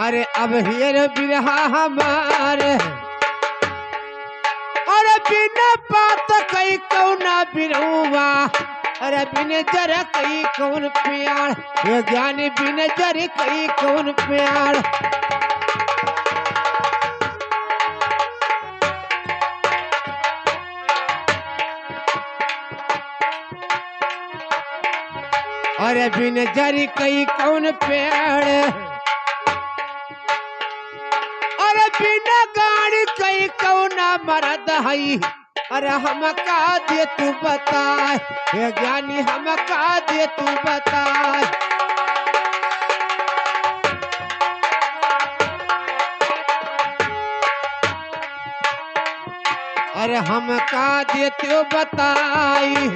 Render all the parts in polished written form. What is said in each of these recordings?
अरे अब हियर बिरहा हमारे अरे बिना बात कई कौना बिरुआ अरे बिन जर कई कौन प्यार ये ज्ञानी बिन जर कई कौन प्यार अरे बिन जर कई कौन प्यार अरे बिना गाड़ी कई कौना मरद हई अरे हम का दे तू बताए हे ज्ञानी हम का दे तू बताए अरे हम का दे तू बताई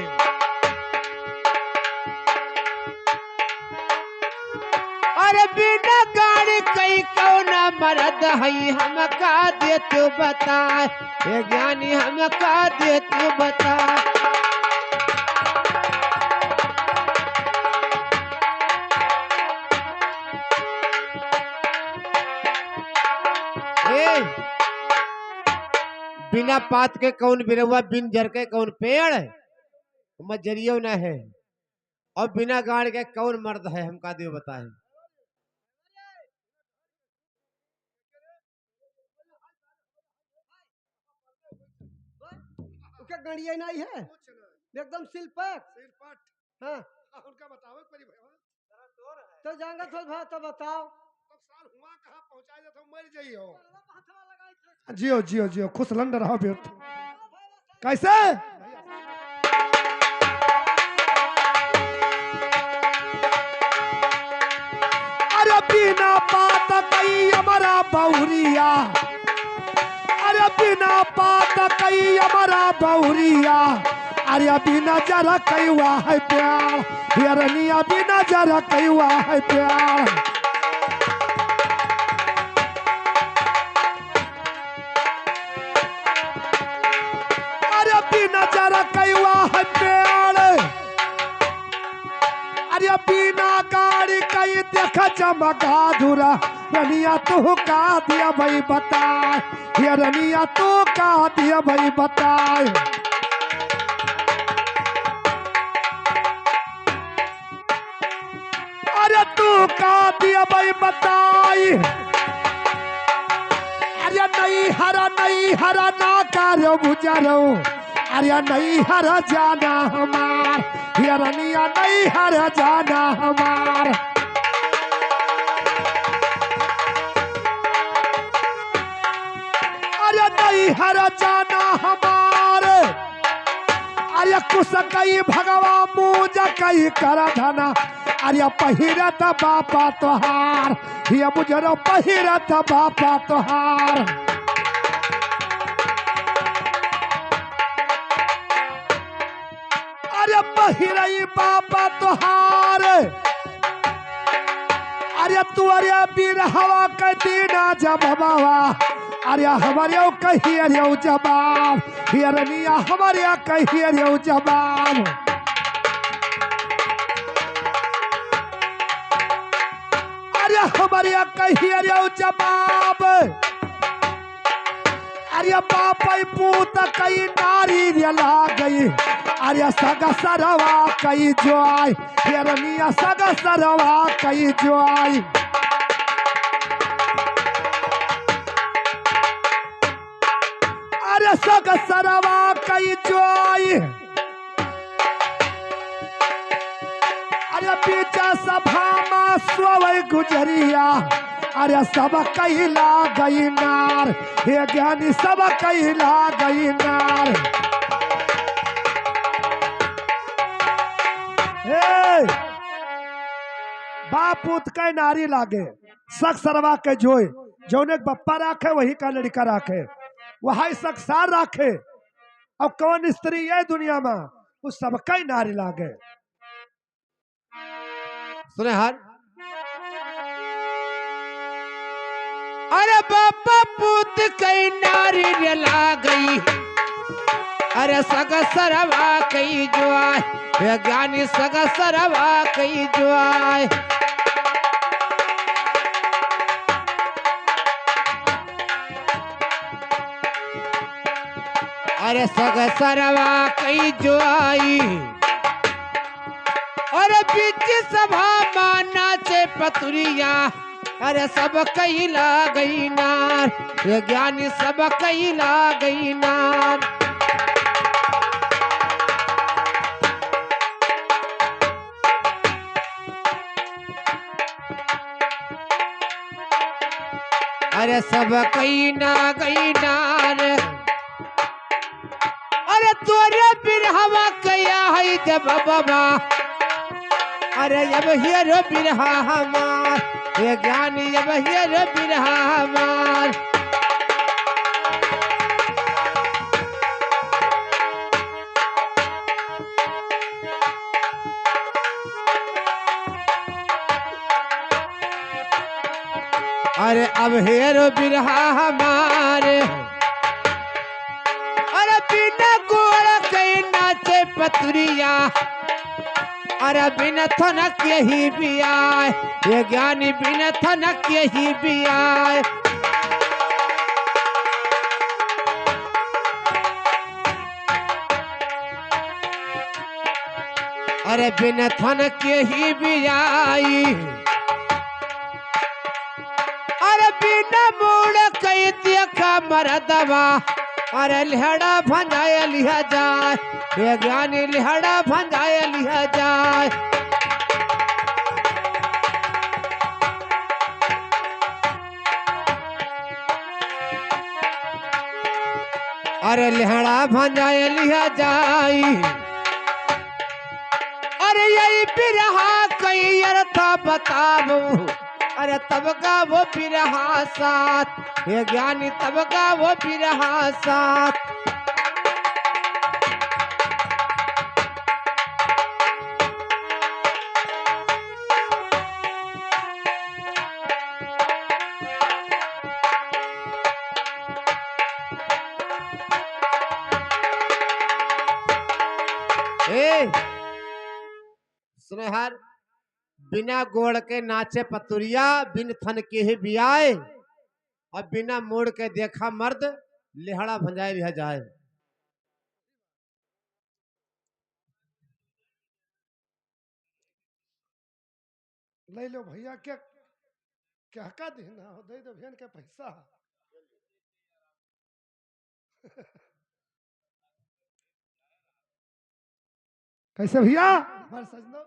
अरे बिना गाड़ी कई कौना मरद हई हम का दे तू बताए हे ज्ञानी हम का दे तू बताए बिना पात के कौन बिरवा बिन जर के कौन पेड़ मजरियो न है और बिना गाड़ के कौन मर्द है हम का दियो बताए गणिया नहीं है एकदम सिलपट हाँ उनका बताओ तो जाएंगे तो बताओ साल हुआ कहाँ पहुंचाए तो मर जाइयो जियो जियो जियो खुश लंड रहो बेट कैसे अरे बिना बात कई हमारा बहुरिया अरे बिना बात कई हमारा बहुरिया अरे बिना जरा कई हुआ है प्यार हिरनिया बिना जरा कई हुआ है प्यार अरे बिना जरा कई हुआ है प्यार अरे बिना गाड़ी कई देखा चमका धुरा रनिया तू का दिया भाई बताए ये रनिया तू का दिया भाई बताए अरे तू का दिया भाई बताए अरे नहीं हरा ना कार्य बुझारो अरे नहीं हरा जाना हमार ये रनिया नहीं हरा जाना हमार अरे नहीं हरा जाना हमारे अरे कुछ कई भगवा मूज कई कर धना अरे पहिरत बापा तोहार ये मुझरो पहिरत बापा तोहार अरे पहिरई बापा तोहार अरे तू अरे बिरहवा के दीना जब बाबा अरे हमारे कहिए रे जवाब हिरनिया हमारे कहिए रे जवाब अरे हमारे कहिए रे जवाब अरे बाप पूत कई नारी ला गई अरे सग सरवा कई जोआई हिरनिया सग सरवा कई जोआई अरे सग सरवा कई जोई अरे पीछे सभा में सोवै गुजरिया अरे सब कैला गई नार हे ज्ञानी सब कैला गई नार हे बापूत के नारी लागे सग सरवा के जोए जौने बप्पा राखे वही का लड़का राखे वही सकसार राखे और कौन स्त्री है दुनिया में उस सबका ही नारी लागे सुने हर अरे बापा पूत कई नारी ला गई अरे सग सरवा कई जो आए ज्ञानी सग सरवा कई जो आए अरे सग सरवा कई जो आई और बीच सभा माना से पतुरिया अरे सब कई ला गई नार ये ज्ञानी सब कई ला गई नार। अरे सब कई ना गई नार अरे तोरे बिरहवा कया है जब बाबा अरे जब हियर बिरहा हमार ये ज्ञानी जब हियर बिरहा हमार। अरे अब हेरो बिरहा हमारे अरे बिना गोड़ कई नाचे पतुरिया अरे बिना थनक के ही भी आए ये ज्ञानी बिना थनक के ही भी आए। अरे बिना थनक के ही भी आई अरे बिना मोड़ कई देखा मरदवा अरे लिहड़ा भंजाए लिहा जाए ये ज्ञानी लिहड़ा भंजाए लिहा जाए। अरे लिहड़ा भंजाए लिहा जाए अरे यही बिरहा कई अर्थ बताबू अरे तब का वो बिरहा साथ ये ज्ञानी तब का वो बिरहा साथ। सुने हर बिना गोड़ के नाचे पतुरिया बिन थन के ही बियाए और बिना मोड़ के देखा मर्द लिहड़ा भंजाए लिहा जाए। ले लो भैया क्या क्या का देना हो दे दो भेन के पैसा कैसे भैया हमारे सजनो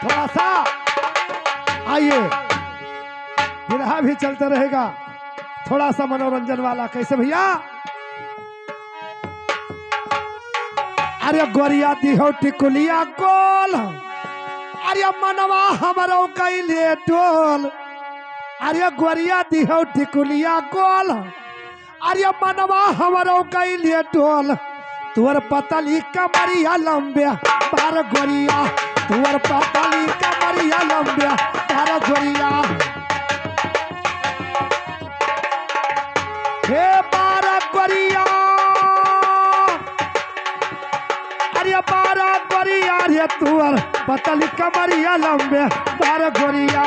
थोड़ा सा आइए बिरहा भी चलता रहेगा थोड़ा सा मनोरंजन वाला। कैसे भैया अरे गोरिया दिहो टिकुलिया गोल अरे मनवा हमरो कैले टोल अरे गोरिया दिहो टिकुलिया गोल अरे मनवा हमरो कैले टोल तुअर पतली कमरिया लंबे बार गोरिया तुअर पतली कमरिया लंबे बार गोरिया हे बार गोरिया अरे बार गोरिया रे तुअर पतली कमरिया लंबे बार गोरिया।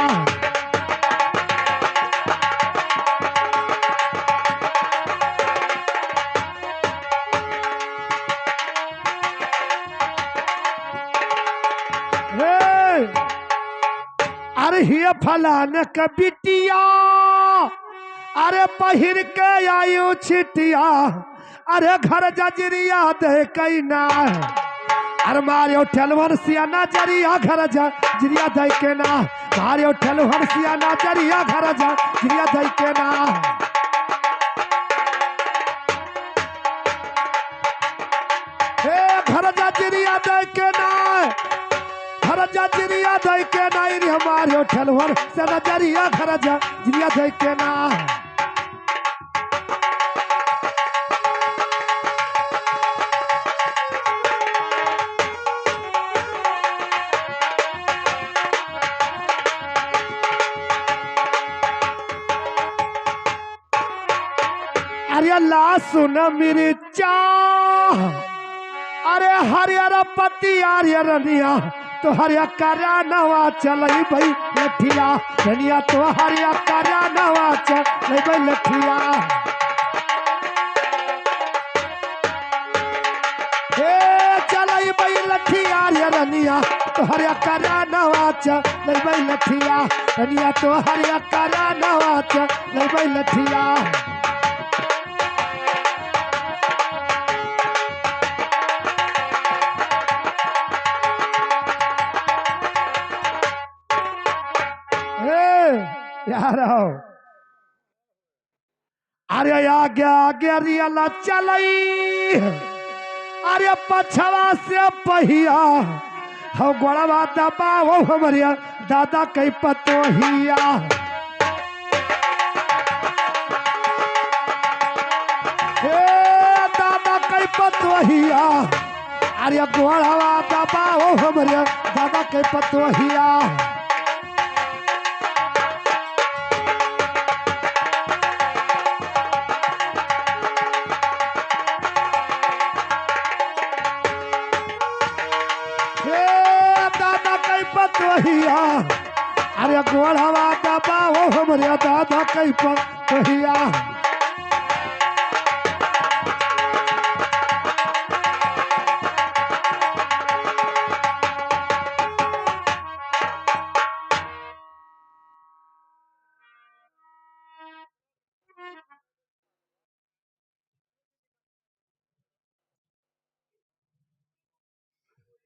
अरे हिया फलान का बिटिया अरे पहिर के आयु छिटिया अरे घर जजरिया दे कई ना अरे मारियो ठेलवन सियाना जरिया घर जजरिया दे के ना मारियो ठेलवन सियाना जरिया घर जजरिया दे के ना। हे घर जजरिया दे के ना घर जजरिया दे के नाई रे हमारे ठेलवर से नजरिया घर जजरिया दे के ना। अरे लहसुन मिर्चा अरे हरियर पत्ती आर्य रनिया तो हरिया कार्या नवा चलई भाई लठिया रनिया तो हरिया कार्या नवा चलई भाई लठिया। लठिया रे रनिया तोहरे करा नवाच लैबै लठिया रनिया तोहरे करा नवाच लैबै लठिया यारो अरे आगे आगे रियला चलई अरे पछवा से पहिया हो गोड़वा दबाओ हमरिया दादा कई पतोहिया हे दादा कई पतोहिया अरे गोड़वा दबाओ हमरिया दादा कई पतोहिया पतोहिया अरे गोड़वा दबाओ हमरे दादा कई पतोहिया